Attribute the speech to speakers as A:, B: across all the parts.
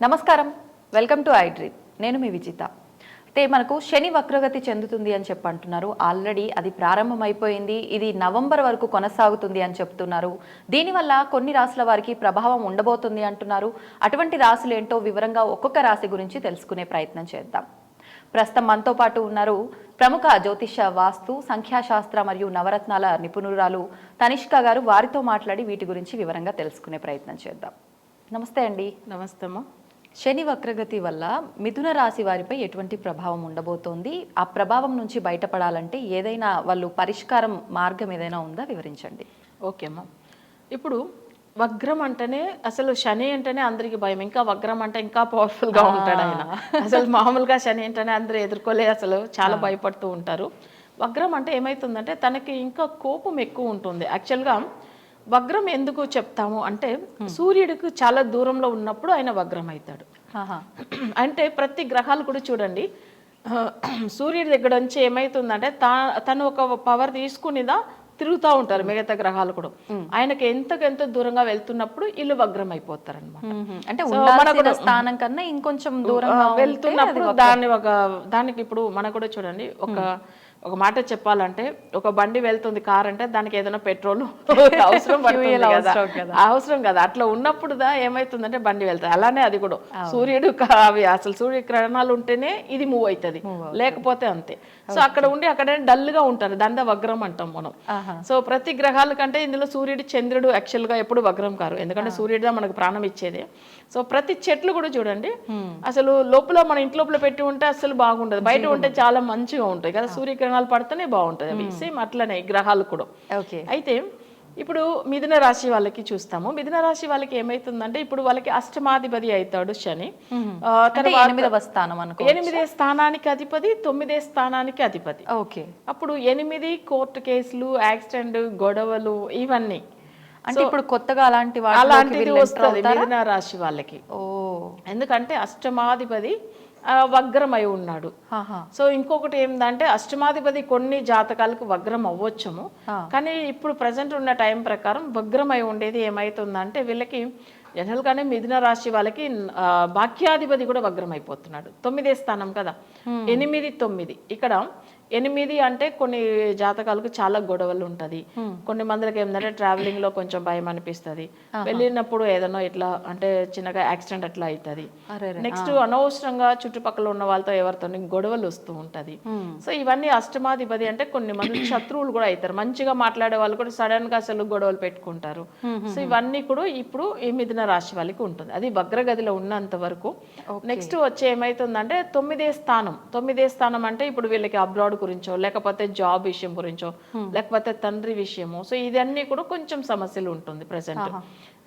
A: నమస్కారం, welcome to I dream. నేను మీ విజిత. అయితే మనకు శని వక్రగతి చెందుతుంది అని అంటున్నారు. ఆల్రెడీ అది ప్రారంభమైపోయింది. ఇది నవంబర్ వరకు కొనసాగుతుంది అని చెప్తున్నారు. దీనివల్ల కొన్ని రాశుల వారికి ప్రభావం ఉండబోతుంది అంటున్నారు. అటువంటి రాశులు ఏంటో వివరంగా ఒక్కొక్క రాశి గురించి తెలుసుకునే ప్రయత్నం చేద్దాం. ప్రస్తుతం మనతో పాటు ఉన్నారు ప్రముఖ జ్యోతిష, వాస్తు, సంఖ్యాశాస్త్ర మరియు నవరత్నాల నిపుణురాలు తనిష్క గారు. వారితో మాట్లాడి వీటి గురించి వివరంగా తెలుసుకునే ప్రయత్నం చేద్దాం. నమస్తే అండి.
B: నమస్తే అమ్మా.
A: శని వక్రగతి వల్ల మిథున రాశి వారిపై ఎటువంటి ప్రభావం ఉండబోతోంది? ఆ ప్రభావం నుంచి బయటపడాలంటే ఏదైనా వాళ్ళు పరిష్కారం మార్గం ఏదైనా ఉందా? వివరించండి.
B: ఓకే అమ్మా. ఇప్పుడు వగ్రం అంటేనే అసలు శని అంటేనే అందరికి భయం. ఇంకా వగ్రం అంటే ఇంకా పవర్ఫుల్గా ఉంటాడు ఆయన. అసలు మామూలుగా శని అంటేనే అందరూ ఎదుర్కోలే, అసలు చాలా భయపడుతూ ఉంటారు. వగ్రం అంటే ఏమవుతుందంటే తనకి ఇంకా కోపం ఎక్కువ ఉంటుంది. యాక్చువల్గా వగ్రం ఎందుకు చెప్తాము అంటే సూర్యుడికి చాలా దూరంలో ఉన్నప్పుడు ఆయన వగ్రం అవుతాడు. అంటే ప్రతి గ్రహాలు కూడా చూడండి, సూర్యుడి దగ్గర నుంచి ఏమవుతుందంటే తను ఒక పవర్ తీసుకునిదా తిరుగుతూ ఉంటారు మిగతా గ్రహాలు కూడా. ఆయనకి ఎంతకెంత దూరంగా వెళ్తున్నప్పుడు ఇల్లు వగ్రం అయిపోతారు అనమాట.
A: అంటే స్థానం కన్నా ఇంకొంచెం దూరంగా
B: వెళ్తున్నప్పుడు దానికి ఇప్పుడు మనకు కూడా చూడండి, ఒక మాట చెప్పాలంటే ఒక బండి వెళ్తుంది, కార్ అంటే దానికి ఏదైనా పెట్రోల్ అవసరం కదా. అట్లా ఉన్నప్పుడు ఏమైతుందంటే బండి వెళ్తుంది. అలానే అది కూడా సూర్యుడు అవి అసలు సూర్యకిరణాలు ఉంటేనే ఇది మూవ్ అవుతుంది, లేకపోతే అంతే. సో అక్కడ ఉండి అక్కడే డల్ గా ఉంటారు, దాని వగ్రం అంటాం మనం. సో ప్రతి గ్రహాల కంటే ఇందులో సూర్యుడు, చంద్రుడు యాక్చువల్ గా ఎప్పుడు వగ్రం కారు, ఎందుకంటే సూర్యుడిదా మనకు ప్రాణం ఇచ్చేది. సో ప్రతి చెట్లు కూడా చూడండి, అసలు లోపల మన ఇంటి లోపల పెట్టి ఉంటే అసలు బాగుండదు, బయట ఉంటే చాలా మంచిగా ఉంటాయి కదా, సూర్యకిరణాలు పడితేనే బాగుంటుంది. అవి సేమ్ అట్లనే గ్రహాలు కూడా. అయితే ఇప్పుడు మిథున రాశి వాళ్ళకి చూస్తాము. మిథున రాశి వాళ్ళకి ఏమైతుందంటే ఇప్పుడు వాళ్ళకి అష్టమాధిపతి అవుతాడు శని.
A: తర్వాత 8వ స్థానం,
B: 8వ స్థానానికి అధిపతి, 9వ స్థానానికి అధిపతి.
A: ఓకే.
B: అప్పుడు 8 కోర్టు కేసులు, యాక్సిడెంట్, గొడవలు ఇవన్నీ.
A: అంటే ఇప్పుడు కొత్తగా
B: అలాంటిది వస్తుంది మిథున రాశి వాళ్ళకి. ఎందుకంటే అష్టమాధిపతి వగ్రమై ఉన్నాడు. సో ఇంకొకటి ఏంటంటే అష్టమాధిపతి కొన్ని జాతకాలకు వగ్రం అవ్వచ్చుము, కానీ ఇప్పుడు ప్రజెంట్ ఉన్న టైం ప్రకారం వగ్రమై ఉండేది ఏమైతుందంటే వీళ్ళకి జనరల్గానే మిథున రాశి వాళ్ళకి భాగ్యాధిపతి కూడా వగ్రం అయిపోతున్నాడు. 9వ స్థానం కదా, 8, 9. ఇక్కడ 8 అంటే కొన్ని జాతకాలకు చాలా గొడవలు ఉంటుంది. కొన్ని మందికి ఏంటంటే ట్రావెలింగ్ లో కొంచెం భయం అనిపిస్తుంది, వెళ్ళినప్పుడు ఏదైనా ఇట్లా అంటే చిన్నగా యాక్సిడెంట్ అట్లా అవుతుంది. నెక్స్ట్ అనవసరంగా చుట్టుపక్కల ఉన్న వాళ్ళతో ఎవరితో గొడవలు వస్తూ ఉంటది. సో ఇవన్నీ అష్టమాధిపతి అంటే కొన్ని మంది శత్రువులు కూడా అవుతారు. మంచిగా మాట్లాడే వాళ్ళు కూడా సడన్ గా అసలు గొడవలు పెట్టుకుంటారు. సో ఇవన్నీ కూడా ఇప్పుడు ఈ మిథున రాశి వాళ్ళకి ఉంటుంది, అది వగ్రగదిలో ఉన్నంత వరకు. నెక్స్ట్ వచ్చి ఏమైతుందంటే 9వ స్థానం అంటే ఇప్పుడు వీళ్ళకి అబ్రాడ్ గురించో, లేకపోతే జాబ్ విషయం గురించో, లేకపోతే తండ్రి విషయము. సో ఇదన్నీ కూడా కొంచెం సమస్యలు ఉంటుంది ప్రజెంట్.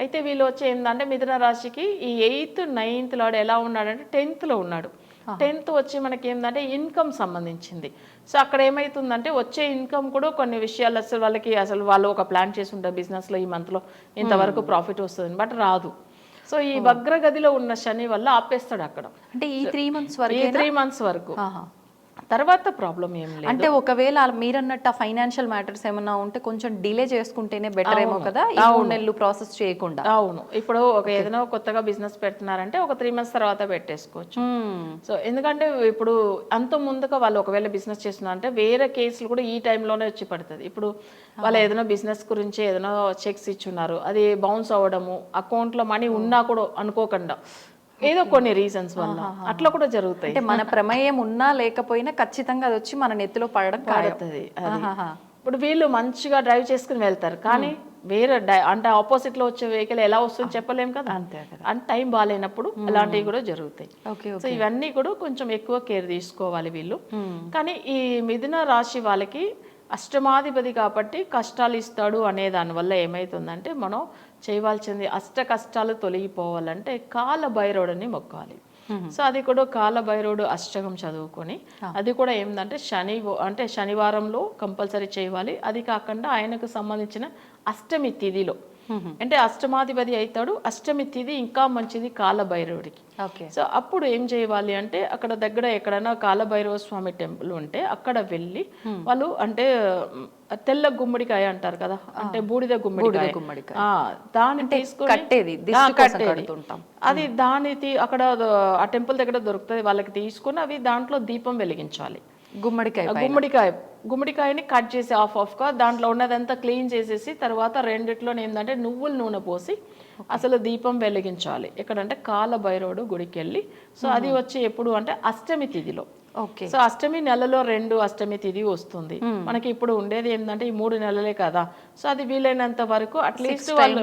B: అయితే వీళ్ళు వచ్చి ఏంటంటే మిథున రాశికి ఈ 8th, 9th లాడు ఎలా ఉన్నాడంటే 10th లో ఉన్నాడు. 10th వచ్చి మనకి ఏంటంటే ఇన్కమ్ సంబంధించింది. సో అక్కడ ఏమైతుందంటే వచ్చే ఇన్కమ్ కూడా కొన్ని విషయాలు అసలు వాళ్ళకి అసలు వాళ్ళు ఒక ప్లాన్ చేసి ఉంటారు బిజినెస్ లో ఈ మంత్ లో ఇంతవరకు ప్రాఫిట్ వస్తుంది, బట్ రాదు. సో ఈ వగ్రగదిలో ఉన్న శని వల్ల ఆపేస్తాడు అక్కడ.
A: అంటే ఈ 3 మంత్స్ వరకు
B: తర్వాత ప్రాబ్లం ఏం లేదు.
A: అంటే ఒకవేళ మీరన్నట్టు ఫైనాన్షియల్ మ్యాటర్స్ ఏమన్నా ఉంటే కొంచెం డిలే చేసుకుంటేనే బెటర్ ఏమో కదా, ఈ 3 నెలలు ప్రాసెస్ చేయకుండా.
B: అవును, ఇప్పుడు ఏదైనా కొత్తగా బిజినెస్ పెడుతున్నారంటే ఒక 3 months తర్వాత పెట్టేసుకోవచ్చు. సో ఎందుకంటే ఇప్పుడు అంత ముందుగా వాళ్ళు ఒకవేళ బిజినెస్ చేస్తున్నారంటే వేరే కేసులు కూడా ఈ టైంలోనే వచ్చి పడుతుంది. ఇప్పుడు వాళ్ళు ఏదైనా బిజినెస్ గురించి ఏదైనా చెక్స్ ఇచ్చున్నారు, అది బౌన్స్ అవ్వడము, అకౌంట్లో మనీ ఉన్నా కూడా అనుకోకుండా ఏదో కొన్ని రీజన్స్ వల్ల అట్లా కూడా జరుగుతాయి.
A: అంటే మన ప్రమేయం ఉన్నా లేకపోయినా ఖచ్చితంగా అది వచ్చి మన నెత్తిలో పడడం పడుతుంది.
B: ఇప్పుడు వీళ్ళు మంచిగా డ్రైవ్ చేసుకుని వెళ్తారు, కానీ వేరే అంటే ఆపోజిట్ లో వచ్చే వెహికల్ ఎలా వస్తుందో చెప్పలేం కదా, అంత టైం బాగాలేనప్పుడు అలాంటివి కూడా జరుగుతాయి. సో ఇవన్నీ కూడా కొంచెం ఎక్కువ కేర్ తీసుకోవాలి వీళ్ళు. కానీ ఈ మిథున రాశి వాళ్ళకి అష్టమాధిపతి కాబట్టి కష్టాలు ఇస్తాడు అనే దానివల్ల ఏమవుతుందంటే మనం చేయవలసింది అష్ట కష్టాలు తొలగిపోవాలంటే కాల భైరవుడిని మొక్కాలి. సో అది కూడా కాల భైరవుడు అష్టకం చదువుకొని, అది కూడా ఏంటంటే శనివారంలో కంపల్సరీ చేయాలి. అది కాకుండా ఆయనకు సంబంధించిన అష్టమి తిథిలో అంటే అష్టమాధిపతి అవుతాడు. అష్టమి తిథి ఇంకా మంచిది కాలభైరవుడికి.
A: ఓకే.
B: సో అప్పుడు ఏం చేయాలి అంటే అక్కడ దగ్గర ఎక్కడైనా కాలభైరవ స్వామి టెంపుల్ ఉంటే అక్కడ వెళ్ళి వాళ్ళు అంటే తెల్ల గుమ్మడికాయ అంటారు కదా, అంటే బూడిద గుమ్మడికాయ, దాన్ని తీసుకొని అది అక్కడ ఆ టెంపుల్ దగ్గర దొరుకుతుంది, వాళ్ళకి తీసుకొని అవి దాంట్లో దీపం వెలిగించాలి. గుమ్మడికాయని కట్ చేసి ఆఫ్గా దాంట్లో ఉన్నదంతా క్లీన్ చేసేసి తర్వాత రెండిట్లో ఏంటంటే నువ్వుల నూనె పోసి అసలు దీపం వెలిగించాలి. ఎక్కడంటే కాలభైరవుడు గుడికి వెళ్ళి. సో అది వచ్చి ఎప్పుడు అంటే అష్టమి తిథిలో. సో అష్టమి నెలలో 2 అష్టమి తిథి వస్తుంది మనకి. ఇప్పుడు ఉండేది ఏంటంటే ఈ 3 నెలలే కదా. సో అది వీలైనంత వరకు అట్లీస్ట్ వాళ్ళు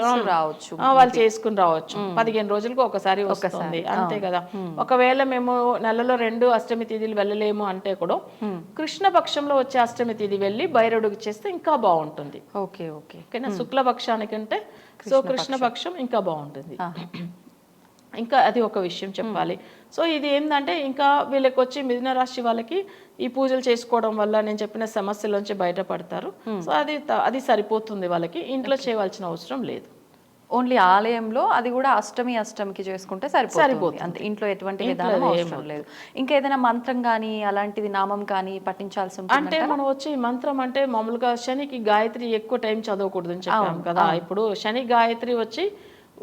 B: చేసుకుని రావచ్చు. 15 రోజులకు ఒకసారి వస్తుంది అంతే కదా. ఒకవేళ మేము నెలలో 2 అష్టమి తిథిలు వెళ్ళలేము అంటే కూడా కృష్ణ పక్షంలో వచ్చే అష్టమి తిథి వెళ్ళి భైరవుడికి చేస్తే ఇంకా బాగుంటుంది. ఓకేనా. శుక్లపక్షానికంటే సో కృష్ణపక్షం ఇంకా బాగుంటుంది. ఇంకా అది ఒక విషయం చెప్పాలి. సో ఇది ఏంటంటే ఇంకా వీళ్ళకి వచ్చి మిథున రాశి వాళ్ళకి ఈ పూజలు చేసుకోవడం వల్ల నేను చెప్పిన సమస్యలోంచి బయటపడతారు. సో అది సరిపోతుంది వాళ్ళకి, ఇంట్లో చేయవలసిన అవసరం లేదు.
A: ఓన్లీ ఆలయంలో అది కూడా అష్టమికి చేసుకుంటే సరిపోతుంది అంతే, ఇంట్లో ఎటువంటి విధానం అవసరం లేదు. ఇంకా ఏదైనా మంత్రం కానీ అలాంటిది నామం కానీ పఠించాల్సి ఉంటుంది
B: అంటే మనం వచ్చి మంత్రం అంటే మామూలుగా శనికి గాయత్రి ఎక్కువ టైం చదవకూడదు అని చెప్పాం కదా. ఇప్పుడు శని గాయత్రి వచ్చి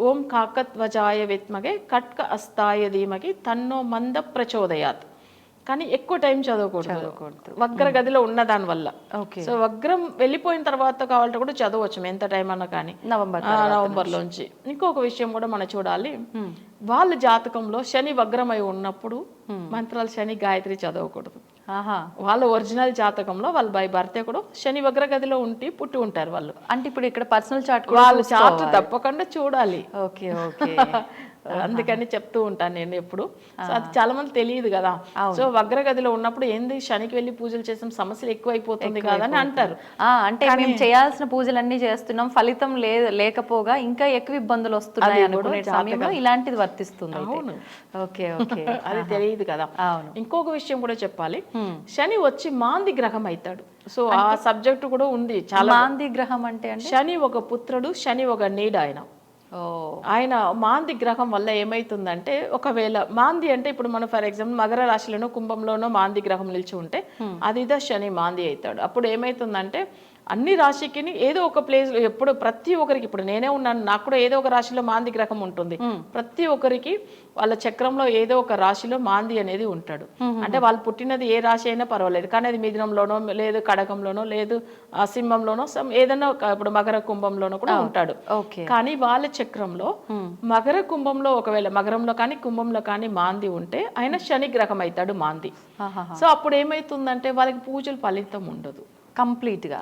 B: ఓం కాకత్వజాయ విద్మగే కట్క అస్తాయ ధీమకి తన్నో మంద ప్రచోదయాత్, కానీ ఎక్కువ టైం చదవకూడదు వగ్ర గదిలో ఉన్న దాని వల్ల. సో వగ్రం వెళ్ళిపోయిన తర్వాత కావాలంటే కూడా చదవచ్చు ఎంత టైం అన్నా కానీ నవంబర్లోంచి. ఇంకొక విషయం కూడా మనం చూడాలి, వాళ్ళ జాతకంలో శని వగ్రమై ఉన్నప్పుడు మంత్రాలు శని గాయత్రి చదవకూడదు. వాళ్ళ ఒరిజినల్ జాతకంలో వాళ్ళు బై బర్తే కూడా శని వగ్ర గదిలో పుట్టి ఉంటారు వాళ్ళు.
A: అంటే ఇప్పుడు ఇక్కడ పర్సనల్ చార్ట్
B: వాళ్ళ చార్ట్ తప్పకుండా చూడాలి.
A: ఓకే.
B: అందుకని చెప్తూ ఉంటాను నేను ఎప్పుడు. సో అది చాలా మంది తెలియదు కదా. సో వగ్రగదిలో ఉన్నప్పుడు ఏంది శనికి వెళ్ళి పూజలు చేసాం సమస్యలు ఎక్కువ అయిపోతుంది కదా అని అంటారు.
A: అంటే మేము చేయాల్సిన పూజలన్నీ చేస్తున్నాం, ఫలితం లేకపోగా ఇంకా ఎక్కువ ఇబ్బందులు వస్తున్నాయి అనుకునే సమయంలో ఇలాంటిది వర్తిస్తుంది. ఓకే.
B: అది తెలియదు కదా. ఇంకొక విషయం కూడా చెప్పాలి, శని వచ్చి మాంది గ్రహం అవుతాడు. సో ఆ సబ్జెక్ట్ కూడా ఉంది చాలా.
A: మాంది గ్రహం అంటే
B: శని ఒక పుత్రుడు, శని ఒక నీడ. ఆయన మాంది గ్రహం వల్ల ఏమైతుందంటే ఒకవేళ మాంది అంటే ఇప్పుడు మనం ఫర్ ఎగ్జాంపుల్ మకర రాశిలోనో కుంభంలోనో మాంది గ్రహం నిలిచి ఉంటే అదిదా శని మాంది అవుతాడు. అప్పుడు ఏమైతుందంటే అన్ని రాశికి ఏదో ఒక ప్లేస్ ఎప్పుడు ప్రతి ఒక్కరికి, ఇప్పుడు నేనే ఉన్నాను నాకు కూడా ఏదో ఒక రాశిలో మాంది గ్రహం ఉంటుంది. ప్రతి ఒక్కరికి వాళ్ళ చక్రంలో ఏదో ఒక రాశిలో మాంది అనేది ఉంటాడు. అంటే వాళ్ళు పుట్టినది ఏ రాశి అయినా పర్వాలేదు, కానీ అది మిథునంలోనో లేదు కడకంలోనో లేదు సింహంలోనో ఏదైనా ఇప్పుడు మకర కుంభంలోనో కూడా ఉంటాడు. కానీ వాళ్ళ చక్రంలో మకర కుంభంలో ఒకవేళ మకరంలో కానీ కుంభంలో కానీ మాంది ఉంటే ఆయన శని గ్రహం అవుతాడు మాంది. సో అప్పుడు ఏమైతుందంటే వాళ్ళకి పూజలు ఫలితం ఉండదు
A: కంప్లీట్ గా.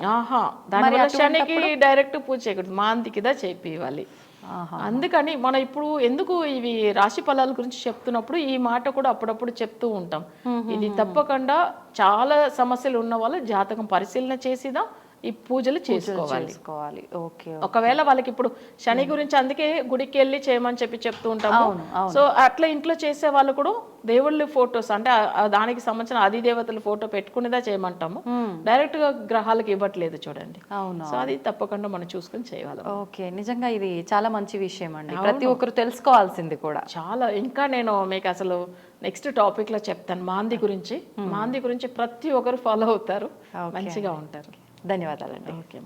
B: దానివల్ల శనికి డైరెక్ట్ పూజ చేయకూడదు, మాందికిదా చేపివ్వాలి. అందుకని మనం ఇప్పుడు ఎందుకు ఇవి రాశి ఫలాల గురించి చెప్తున్నప్పుడు ఈ మాట కూడా అప్పుడప్పుడు చెప్తూ ఉంటాం. ఇది తప్పకుండా చాలా సమస్యలు ఉన్న వాళ్ళు జాతకం పరిశీలన చేసిదా ఈ పూజలు చేసుకోవాలి. ఒకవేళ వాళ్ళకి ఇప్పుడు శని గురించి అందుకే గుడికి వెళ్ళి చేయమని చెప్తూ ఉంటాము. సో అట్లా ఇంట్లో చేసే వాళ్ళు కూడా దేవుళ్ళ ఫొటోస్ అంటే దానికి సంబంధించిన అధిదేవతల ఫోటో పెట్టుకునేదా చేయమంటాము, డైరెక్ట్ గా గ్రహాలకు ఇవ్వట్లేదు చూడండి. సో అది తప్పకుండా మనం చూసుకుని చేయాలి.
A: ఓకే, నిజంగా ఇది చాలా మంచి విషయం అండి, ప్రతి ఒక్కరు తెలుసుకోవాల్సింది కూడా
B: చాలా. ఇంకా నేను మీకు అసలు నెక్స్ట్ టాపిక్ లో చెప్తాను మాంది గురించి. మాంది గురించి ప్రతి ఒక్కరు ఫాలో అవుతారు, మంచిగా ఉంటారు.
A: ధన్యవాదాలండి.
B: Okay.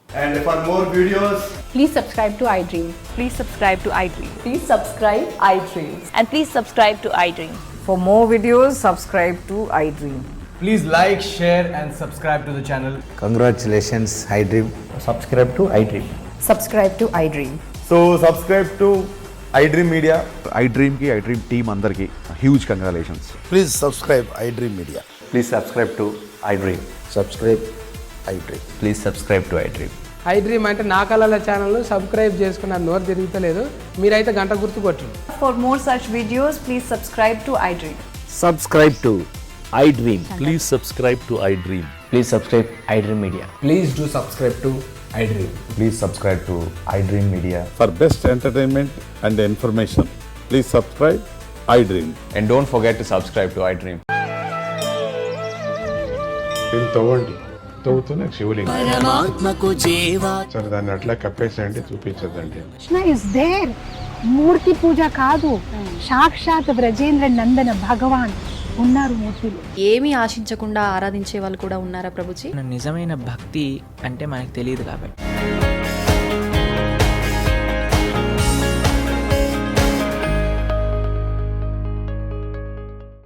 C: And for more videos,
D: please subscribe to iDream.
A: Please subscribe to iDream.
D: Please subscribe iDream.
A: And please subscribe to iDream.
D: For more videos, subscribe to iDream.
C: please like, share and subscribe to the channel.
E: Congratulations, iDream.
F: Subscribe to iDream.
D: Subscribe to iDream.
C: So subscribe to iDream Media.
G: iDream ki iDream team andarki huge congratulations.
E: Please subscribe iDream Media.
F: Please subscribe to iDream.
E: Subscribe iDream.
F: Please subscribe to iDream.
H: iDream అంటే నా కళల channel subscribe చేసుకున్న నోరు తిరుగుతలేదు, మీరైతే గంట గుర్తు కొట్టండి.
D: For more such videos, please subscribe to iDream.
F: Subscribe to iDream.
I: Please subscribe to iDream.
F: Please subscribe iDream Media.
H: Please do subscribe to iDream.
G: Please subscribe to iDream Media.
J: For best entertainment and information, please subscribe iDream.
G: And don't forget to subscribe to iDream.
J: దీన్ని తవ్వండి,
I: తవ్వుతూనే శివలింగం. సరే దాన్ని అట్లా కప్పేసేయండి, చూపించదండి.
K: Krishna is there. మూర్తి పూజ కాదు, సాక్షాత్ బ్రజేంద్ర నందన భగవాన్ ఉన్నారు మూర్తిలో.
A: ఏమీ ఆశించకుండా ఆరాధించే వాళ్ళు కూడా ఉన్నారా ప్రభుజీ?
L: నిజమైన భక్తి అంటే మనకు తెలియదు కాబట్టి